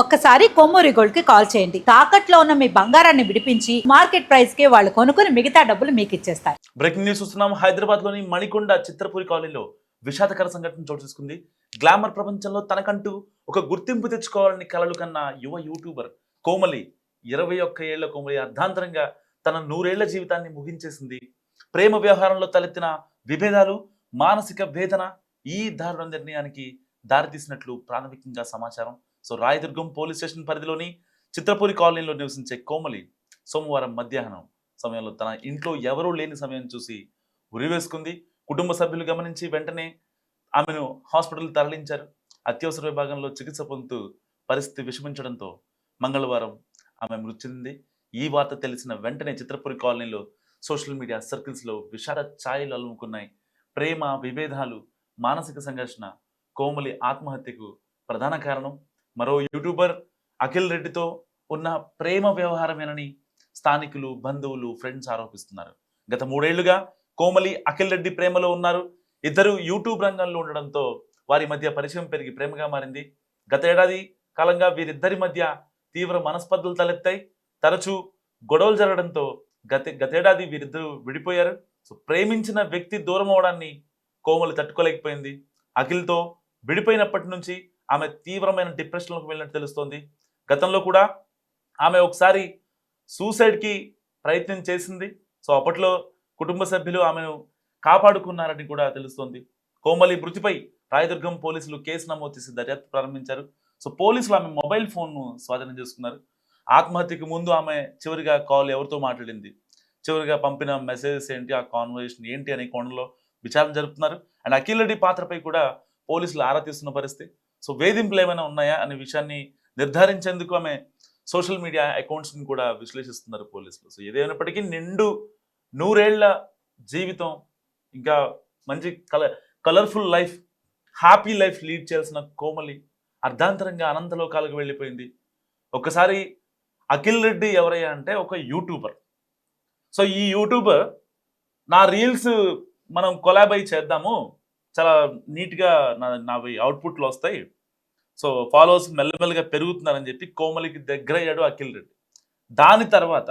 ఒక్కసారి కొమ్మూరి గోల్డ్ కి కాల్ చేయండి. తాకట్లో ఉన్న మీ బంగారాన్ని విడిపించి మార్కెట్ ప్రైస్ కి వాళ్ళు కొనుక్కుని మిగతా డబ్బులు మీకు ఇచ్చేస్తారు. బ్రేకింగ్ న్యూస్ చూస్తున్నాం. హైదరాబాద్ లోని మణికొండ చిత్రపురి కాలనీలో విషాదకర సంఘటన చోటు చేసుకుంది. గ్లామర్ ప్రపంచంలో తనకంటూ ఒక గుర్తింపు తెచ్చుకోవాలని కలలు కన్న యువ యూట్యూబర్ కోమలి 21 ఏళ్ల కోమలి అర్ధాంతరంగా తన 100 ఏళ్ల జీవితాన్ని ముగించేసింది. ప్రేమ వ్యవహారంలో తలెత్తిన విభేదాలు, మానసిక వేదన ఈ దారుణ నిర్ణయానికి దారితీసినట్లు ప్రాథమికంగా సమాచారం. సో రాయదుర్గం పోలీస్ స్టేషన్ పరిధిలోని చిత్రపురి కాలనీలో నివసించే కోమలి సోమవారం మధ్యాహ్నం సమయంలో తన ఇంట్లో ఎవరూ లేని సమయం చూసి ఉరివేసుకుంది. కుటుంబ సభ్యులు గమనించి వెంటనే ఆమెను హాస్పిటల్ తరలించారు. అత్యవసర విభాగంలో చికిత్స పొందుతూ పరిస్థితి విషమించడంతో మంగళవారం ఆమె మృతి చెందింది. ఈ వార్త తెలిసిన వెంటనే చిత్రపురి కాలనీలో సోషల్ మీడియా సర్కిల్స్లో విషాద ఛాయలు అలుముకున్నాయి. ప్రేమ విభేదాలు, మానసిక సంఘర్షణ కోమలి ఆత్మహత్యకు ప్రధాన కారణం. మరో యూట్యూబర్ అఖిల్ రెడ్డితో ఉన్న ప్రేమ వ్యవహారమేనని స్థానికులు, బంధువులు, ఫ్రెండ్స్ ఆరోపిస్తున్నారు. గత 3 ఏళ్లుగా కోమలి, అఖిల్ రెడ్డి ప్రేమలో ఉన్నారు. ఇద్దరు యూట్యూబ్ రంగంలో ఉండడంతో వారి మధ్య పరిచయం పెరిగి ప్రేమగా మారింది. గత ఏడాది కాలంగా వీరిద్దరి మధ్య తీవ్ర మనస్పర్ధలు తలెత్తాయి. తరచూ గొడవలు జరగడంతో గతేడాది వీరిద్దరూ విడిపోయారు. సో ప్రేమించిన వ్యక్తి దూరం అవడాన్ని కోమలి తట్టుకోలేకపోయింది. అఖిల్తో విడిపోయినప్పటి నుంచి ఆమె తీవ్రమైన డిప్రెషన్లోకి వెళ్ళినట్టు తెలుస్తోంది. గతంలో కూడా ఆమె ఒకసారి సూసైడ్కి ప్రయత్నం చేసింది. సో అప్పట్లో కుటుంబ సభ్యులు ఆమెను కాపాడుకున్నారని కూడా తెలుస్తోంది. కోమలి మృతిపై రాయదుర్గం పోలీసులు కేసు నమోదు చేసి దర్యాప్తు ప్రారంభించారు. సో పోలీసులు ఆమె మొబైల్ ఫోన్ను స్వాధీనం చేసుకున్నారు. ఆత్మహత్యకు ముందు ఆమె చివరిగా కాల్ ఎవరితో మాట్లాడింది, చివరిగా పంపిన మెసేజెస్ ఏంటి, ఆ కాన్వర్సేషన్ ఏంటి అనే కోణంలో విచారణ జరుపుతున్నారు. అండ్ అఖిల్ రెడ్డి పాత్రపై కూడా పోలీసులు ఆరా తీస్తున్న పరిస్థితి. సో వేధింపులు ఏమైనా ఉన్నాయా అనే విషయాన్ని నిర్ధారించేందుకు ఆమె సోషల్ మీడియా అకౌంట్స్ని కూడా విశ్లేషిస్తున్నారు పోలీసులు. సో ఏదైనప్పటికీ నిండు 100 ఏళ్ల జీవితం, ఇంకా మంచి colourful life, happy life lead చేయాల్సిన కోమలి అర్ధాంతరంగా అనంతలోకాలకు వెళ్ళిపోయింది. ఒక్కసారి అఖిల్ రెడ్డి ఎవరయ్యా అంటే ఒక యూట్యూబర్. సో ఈ యూట్యూబర్ నా రీల్స్ మనం కొలాబ్ అయి చేద్దాము, చాలా నీట్గా నావి అవుట్పుట్లు వస్తాయి, సో ఫాలోవర్స్ మెల్లమెల్లగా పెరుగుతున్నారని చెప్పి కోమలికి దగ్గర అయ్యాడు అఖిల్ రెడ్డి. దాని తర్వాత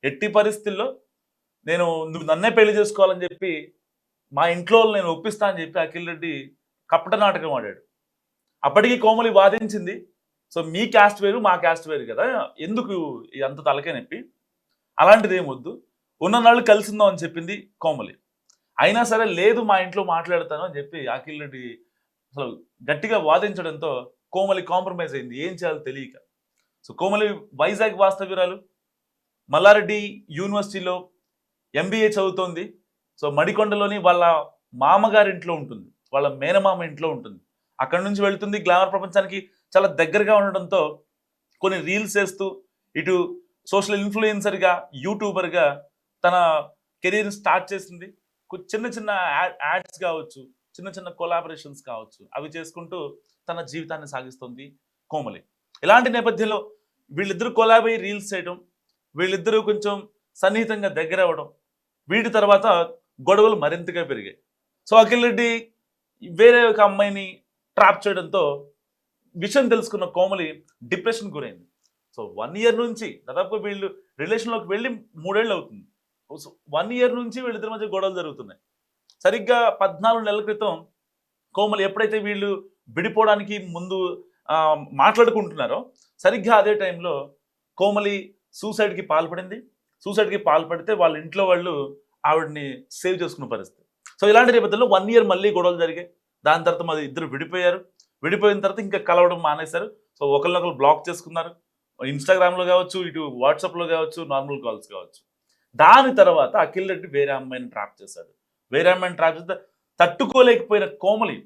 ఎట్టి పరిస్థితుల్లో నువ్వు నన్నే పెళ్లి చేసుకోవాలని చెప్పి మా ఇంట్లో నేను ఒప్పిస్తా అని చెప్పి అఖిల్ రెడ్డి కపట నాటకం ఆడాడు. అప్పటికి కోమలి వాదించింది, సో మీ క్యాస్ట్ వేరు మా క్యాస్ట్ వేరు కదా, ఎందుకు అంత తలకే నొప్పి, అలాంటిది ఏమొద్దు, ఉన్న నాళ్ళు కలిసిందాం అని చెప్పింది కోమలి. అయినా సరే లేదు మా ఇంట్లో మాట్లాడతాను అని చెప్పి అఖిల్ రెడ్డి అసలు గట్టిగా వాదించడంతో కోమలి కాంప్రమైజ్ అయింది, ఏం చేయాలో తెలియక. సో కోమలి వైజాగ్ వాస్తవ్యురాలు, మల్లారెడ్డి యూనివర్సిటీలో MBA చదువుతోంది. సో మణికొండలోని వాళ్ళ మామగారి ఇంట్లో ఉంటుంది, వాళ్ళ మేనమామ ఇంట్లో ఉంటుంది. అక్కడి నుంచి వెళ్తుంది. గ్లామర్ ప్రపంచానికి చాలా దగ్గరగా ఉండడంతో కొన్ని రీల్స్ చేస్తూ ఇటు సోషల్ ఇన్ఫ్లుయెన్సర్గా, యూట్యూబర్గా తన కెరీర్ని స్టార్ట్ చేసింది. చిన్న చిన్న యాడ్స్ కావచ్చు, చిన్న చిన్న కొలాబరేషన్స్ కావచ్చు, అవి చేసుకుంటూ తన జీవితాన్ని సాగిస్తుంది కోమలి. ఇలాంటి నేపథ్యంలో వీళ్ళిద్దరూ కొలాబ్ అయ్యి రీల్స్ చేయడం, వీళ్ళిద్దరూ కొంచెం సన్నిహితంగా దగ్గర అవ్వడం, వీటి తర్వాత గొడవలు మరింతగా పెరిగాయి. సో అఖిల్ రెడ్డి వేరే ఒక అమ్మాయిని ట్రాప్ చేయడంతో విషయం తెలుసుకున్న కోమలి డిప్రెషన్ గురైంది. సో 1 ఇయర్ నుంచి దాదాపు వీళ్ళు రిలేషన్లోకి వెళ్ళి 3 ఏళ్ళు అవుతుంది. 1 ఇయర్ నుంచి వీళ్ళిద్దరి మధ్య గొడవలు జరుగుతున్నాయి. సరిగ్గా 14 నెలల క్రితం కోమలి ఎప్పుడైతే వీళ్ళు విడిపోవడానికి ముందు మాట్లాడుకుంటున్నారో సరిగ్గా అదే టైంలో కోమలి సూసైడ్కి పాల్పడింది. సూసైడ్కి పాల్పడితే వాళ్ళ ఇంట్లో వాళ్ళు ఆవిడని సేవ్ చేసుకున్న పరిస్థితి. సో ఇలాంటి నేపథ్యంలో 1 ఇయర్ మళ్ళీ గొడవలు జరిగాయి. దాని తర్వాత మరి ఇద్దరు విడిపోయారు. విడిపోయిన తర్వాత ఇంకా కలవడం మానేశారు. సో ఒకరినొకరు బ్లాక్ చేసుకున్నారు, ఇన్స్టాగ్రామ్లో కావచ్చు, ఇటు వాట్సాప్లో కావచ్చు, నార్మల్ కాల్స్ కావచ్చు. దాని తర్వాత అఖిల్ రెడ్డి వేరే అమ్మాయిని ట్రాప్ చేశాడు. వేరే అమ్మాయిని ట్రాప్ చేస్తే తట్టుకోలేకపోయిన కోమలి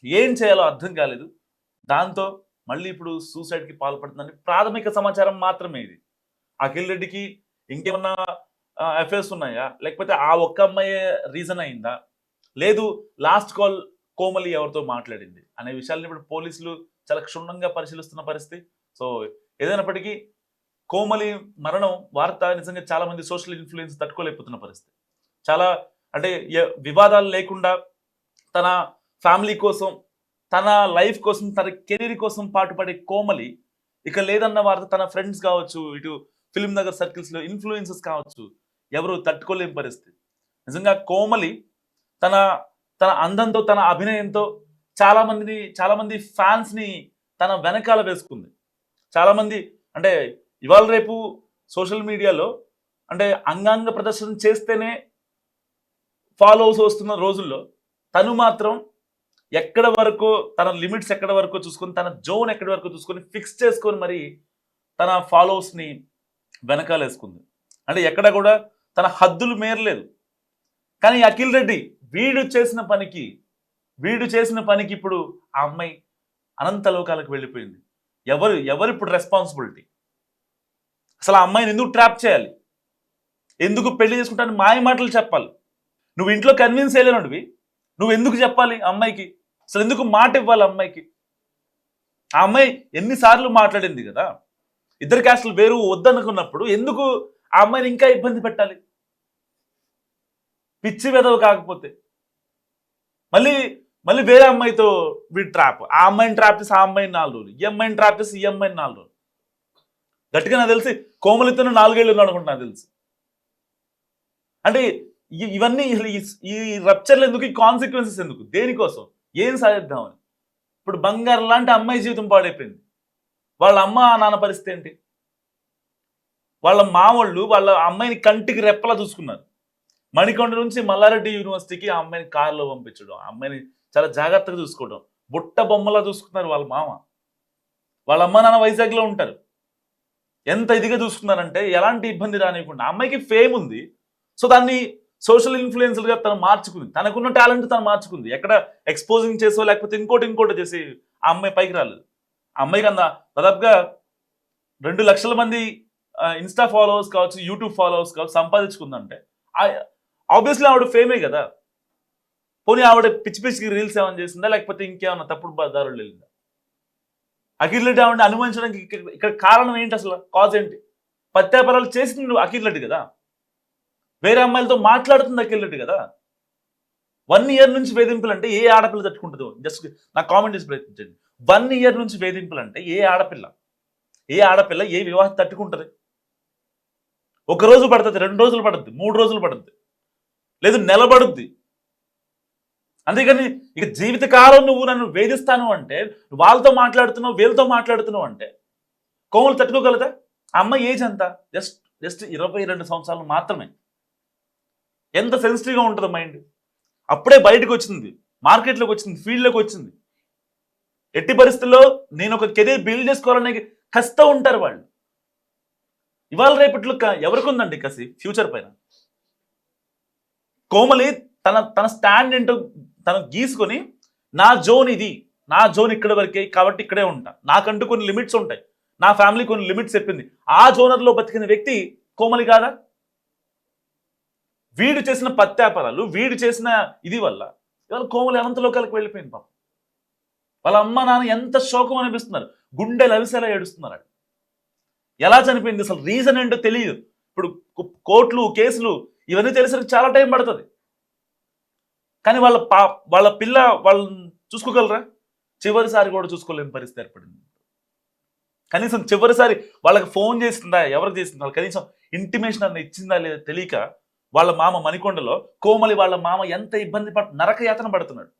ఏం చేయాలో అర్థం కాలేదు. దాంతో మళ్ళీ ఇప్పుడు సూసైడ్కి పాల్పడుతుందని ప్రాథమిక సమాచారం మాత్రమే ఇది. అఖిల్ రెడ్డికి ఇంకేమన్నా అఫేర్స్ ఉన్నాయా, లేకపోతే ఆ ఒక్క అమ్మాయి రీజన్ అయిందా, లేదు లాస్ట్ కాల్ కోమలి ఎవరితో మాట్లాడింది అనే విషయాలను ఇప్పుడు పోలీసులు చాలా క్షుణ్ణంగా పరిశీలిస్తున్న పరిస్థితి. సో ఏదైనప్పటికీ కోమలి మరణం వార్త నిజంగా చాలా మంది సోషల్ ఇన్ఫ్లుయెన్స్ తట్టుకోలేకపోతున్న పరిస్థితి. చాలా అంటే వివాదాలు లేకుండా తన ఫ్యామిలీ కోసం, తన లైఫ్ కోసం, తన కెరీర్ కోసం పాటుపడే కోమలి ఇక లేదన్న వార్త తన ఫ్రెండ్స్ కావచ్చు, ఇటు ఫిలిం నగర్ సర్కిల్స్లో ఇన్ఫ్లుయెన్సెస్ కావచ్చు, ఎవరు తట్టుకోలేని పరిస్థితి. నిజంగా కోమలి తన తన అందంతో, తన అభినయంతో చాలా మంది ఫ్యాన్స్ని తన వెనకాల వేసుకుంది. చాలామంది అంటే ఇవాళ రేపు సోషల్ మీడియాలో అంటే అంగాంగ ప్రదర్శన చేస్తేనే ఫాలోవర్స్ వస్తున్న రోజుల్లో తను మాత్రం ఎక్కడ వరకు తన లిమిట్స్ ఎక్కడ వరకు చూసుకొని, తన జోన్ ఎక్కడి వరకు చూసుకొని ఫిక్స్ చేసుకొని మరి తన ఫాలోవర్స్ని వెనకాలేసుకుంది. అంటే ఎక్కడ కూడా తన హద్దులు మేరలేదు. కానీ అఖిల్ రెడ్డి వీడు చేసిన పనికి ఇప్పుడు ఆ అమ్మాయి అనంత లోకాలకు వెళ్ళిపోయింది. ఎవరు ఇప్పుడు రెస్పాన్సిబిలిటీ? అసలు ఆ అమ్మాయిని ఎందుకు ట్రాప్ చేయాలి? ఎందుకు పెళ్లి చేసుకుంటాను మాయ మాటలు చెప్పాలి? నువ్వు ఇంట్లో కన్విన్స్ చేయలేనుడివి, నువ్వు ఎందుకు చెప్పాలి అమ్మాయికి? అసలు ఎందుకు మాట ఇవ్వాలి అమ్మాయికి? ఆ అమ్మాయి ఎన్నిసార్లు మాట్లాడింది కదా, ఇద్దరు క్యాస్టులు వేరు వద్దనుకున్నప్పుడు ఎందుకు ఆ అమ్మాయిని ఇంకా ఇబ్బంది పెట్టాలి? పిచ్చి వెదవ కాకపోతే మళ్ళీ వేరే అమ్మాయితో వీడు ట్రాప్. ఆ అమ్మాయిని ట్రాప్ చేసి ఆ అమ్మాయిని 4 రోజులు, ఈ అమ్మాయిని ట్రాప్ చేసి ఈ అమ్మాయిని 4 రోజులు. గట్టిగా నాకు తెలిసి కోమలితో 4 ఏళ్ళు ఉన్నాడు అనుకుంటున్నా, నాకు తెలిసి. అంటే ఇవన్నీ ఈ రప్చర్లు ఎందుకు, ఈ కాన్సిక్వెన్సెస్ ఎందుకు, దేనికోసం, ఏం సాధిద్దామని? ఇప్పుడు బంగారం లాంటి అమ్మాయి జీవితం పాడైపోయింది. వాళ్ళ అమ్మ నాన్న పరిస్థితి ఏంటి? వాళ్ళ మామూళ్ళు వాళ్ళ అమ్మాయిని కంటికి రెప్పలా చూసుకున్నారు. మణికొండ నుంచి మల్లారెడ్డి యూనివర్సిటీకి ఆ అమ్మాయిని కారులో పంపించడం, ఆ అమ్మాయిని చాలా జాగ్రత్తగా చూసుకోవడం, బుట్ట బొమ్మలా చూసుకున్నారు వాళ్ళ మామ. వాళ్ళ అమ్మ నాన్న వైజాగ్లో ఉంటారు. ఎంత ఇదిగా చూసుకున్నారంటే ఎలాంటి ఇబ్బంది రానివ్వకుండా. ఆ అమ్మాయికి ఫేమ్ ఉంది, సో దాన్ని సోషల్ ఇన్ఫ్లుయెన్సర్గా తను మార్చుకుంది. తనకున్న టాలెంట్ తను మార్చుకుంది. ఎక్కడ ఎక్స్పోజింగ్ చేసో లేకపోతే ఇంకోటి చేసి ఆ అమ్మాయి పైకి రాలేదు. ఆ అమ్మాయికి దాదాపుగా 2 లక్షల మంది ఇన్స్టా ఫాలోవర్స్ కావచ్చు, యూట్యూబ్ ఫాలోవర్స్ కావచ్చు సంపాదించుకుందంటే ఆబ్వియస్లీ ఆవిడ ఫేమే కదా. పోనీ ఆవిడ పిచ్చి రీల్స్ ఏమైనా చేసిందా, లేకపోతే ఇంకేమన్నా తప్పుడు దారులు వెళ్ళిందా? అఖిల్ రెడ్డి ఆవిడని అనుమానించడానికి ఇక్కడ కారణం ఏంటి? అసలు కాజ్ ఏంటి? పత్యాపరాలు చేసింది అఖిల్ రెడ్డి కదా, వేరే అమ్మాయిలతో మాట్లాడుతుంది అఖిల్ రెడ్డి కదా. 1 ఇయర్ నుంచి వేధింపులు అంటే ఏ ఆడపిల్ల తట్టుకుంటుందో? జస్ట్ నాకు కామెంట్ చేసి ప్రయత్నించండి. 1 ఇయర్ నుంచి వేధింపులు అంటే ఏ ఆడపిల్ల ఏ వివాహం తట్టుకుంటుంది? 1 రోజు పడుతుంది, 2 రోజులు పడుతుంది, 3 రోజులు పడుతుంది, లేదు నిలబడుద్ది. అంతేకాని ఇక జీవితకాలం నువ్వు నన్ను వేధిస్తాను అంటే, వాళ్ళతో మాట్లాడుతున్నావు, వీళ్ళతో మాట్లాడుతున్నావు అంటే కోమలు తట్టుకోగలదా? ఆ అమ్మాయి ఏజ్ ఎంత? జస్ట్ 22 సంవత్సరాలు మాత్రమే. ఎంత సెన్సిటివ్గా ఉంటుంది మైండ్. అప్పుడే బయటకు వచ్చింది, మార్కెట్లోకి వచ్చింది, ఫీల్డ్లోకి వచ్చింది. ఎట్టి పరిస్థితుల్లో నేను ఒక కెరీర్ బిల్డ్ చేసుకోవాలనే కష్టం ఉంటారు వాళ్ళు. ఇవాళ రేపట్లో ఎవరికి ఉందండి కసి ఫ్యూచర్ పైన? కోమలి తన స్టాండ్ ఏంటో తను గీసుకొని, నా జోన్ ఇది, నా జోన్ ఇక్కడ వరకే కాబట్టి ఇక్కడే ఉంటా, నాకంటూ కొన్ని లిమిట్స్ ఉంటాయి, నా ఫ్యామిలీ కొన్ని లిమిట్స్ చెప్పింది. ఆ జోనర్లో బతికిన వ్యక్తి కోమలి కాదా? వీడు చేసిన పత్యాపరాలు, వీడు చేసిన ఇది వల్ల ఇవాళ కోమలి అనంత లోకాలకు వెళ్ళిపోయింది. పాపం వాళ్ళ అమ్మ నాన్న ఎంత శోకం అనిపిస్తున్నారు, గుండెలు అవిసేలా ఏడుస్తున్నారు. ఎలా చనిపోయింది అసలు రీజన్ ఏంటో తెలియదు. ఇప్పుడు కోర్టులు, కేసులు ఇవన్నీ తెలిసరికి చాలా టైం పడుతుంది. కానీ వాళ్ళ పిల్ల వాళ్ళని చూసుకోగలరా? చివరిసారి కూడా చూసుకోలేని పరిస్థితి ఏర్పడింది. కనీసం చివరిసారి వాళ్ళకి ఫోన్ చేసిందా, ఎవరికి చేసిందా, కనీసం ఇంటిమేషన్ అన్న ఇచ్చిందా లేదా తెలియక వాళ్ళ మామ మణికొండలో కోమలి వాళ్ళ మామ ఎంత ఇబ్బంది నరక యాతన పడుతున్నాడు.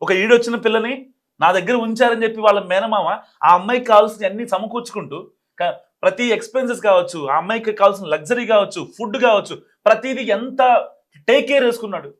ఒక ఈడొచ్చిన పిల్లని నా దగ్గర ఉంచారని చెప్పి వాళ్ళ మేనమామ ఆ అమ్మాయికి కావాల్సిన అన్ని సమకూర్చుకుంటూ ప్రతి ఎక్స్పెన్సెస్ కావచ్చు, ఆ అమ్మాయికి కావాల్సిన లగ్జరీ కావచ్చు, ఫుడ్ కావచ్చు, ప్రతిదీ ఎంత టేక్ కేర్ చేసుకున్నాడు.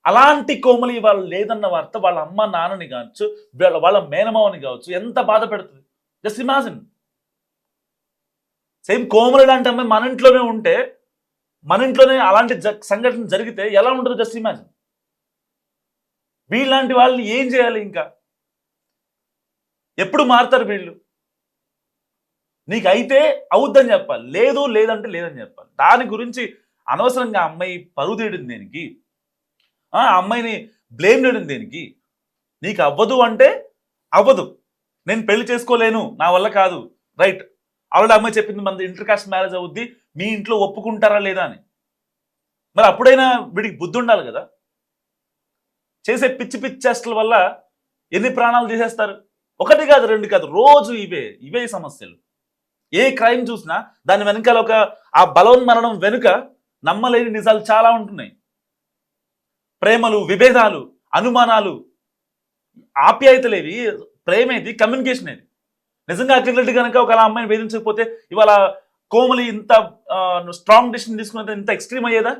అలాంటి కోమలి వాళ్ళు లేదన్న వార్త వాళ్ళ అమ్మ నాన్నని కావచ్చు, వాళ్ళ మేనమావని కావచ్చు ఎంత బాధ పెడుతుంది. Just imagine. సేమ్ కోమలి లాంటి అమ్మాయి మన ఇంట్లోనే ఉంటే, మన ఇంట్లోనే అలాంటి సంఘటన జరిగితే ఎలా ఉంటుందో జస్ట్ ఇమాజిన్. వీళ్ళలాంటి వాళ్ళని ఏం చేయాలి? ఇంకా ఎప్పుడు మారుతారు వీళ్ళు? నీకు అయితే అవుద్దని చెప్పాలి, లేదంటే లేదని చెప్పాలి. దాని గురించి అనవసరంగా అమ్మాయి పరువు తీయడం దేనికి? ఆ అమ్మాయిని బ్లేమ్ చేయడం దేనికి? నీకు అవ్వదు అంటే అవ్వదు, నేను పెళ్లి చేసుకోలేను, నా వల్ల కాదు, రైట్. ఆల్రెడీ అమ్మాయి చెప్పింది మనది ఇంటర్ కాస్ట్ మ్యారేజ్ అవుద్ది, మీ ఇంట్లో ఒప్పుకుంటారా లేదా అని. మరి అప్పుడైనా వీడికి బుద్ధి ఉండాలి కదా. చేసే పిచ్చి చేష్టల వల్ల ఎన్ని ప్రాణాలు తీసేస్తారు? ఒకటి కాదు, రెండు కాదు, రోజు ఇవే సమస్యలు. ఏ క్రైమ్ చూసినా దాని వెనకాల ఆ బలోన్మరణం వెనుక నమ్మలేని నిజాలు చాలా ఉంటున్నాయి. ప్రేమలు, విభేదాలు, అనుమానాలు, ఆప్యాయతలేవి, ప్రేమేది, కమ్యూనికేషన్ ఏది. నిజంగా అఖిల్ రెడ్డి కనుక ఒక అమ్మాయిని వేధించకపోతే ఇవాళ కోమలి ఇంత స్ట్రాంగ్ డిసిషన్ తీసుకున్నది ఇంత ఎక్స్ట్రీమ్ అయ్యేదా?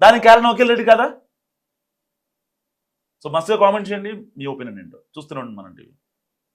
దానికి కారణం అఖిల్ రెడ్డి కదా? సో మస్తుగా కామెంట్ చేయండి, మీ ఒపీనియన్ ఏంటో. చూస్తూనే ఉండండి మన టీవీ.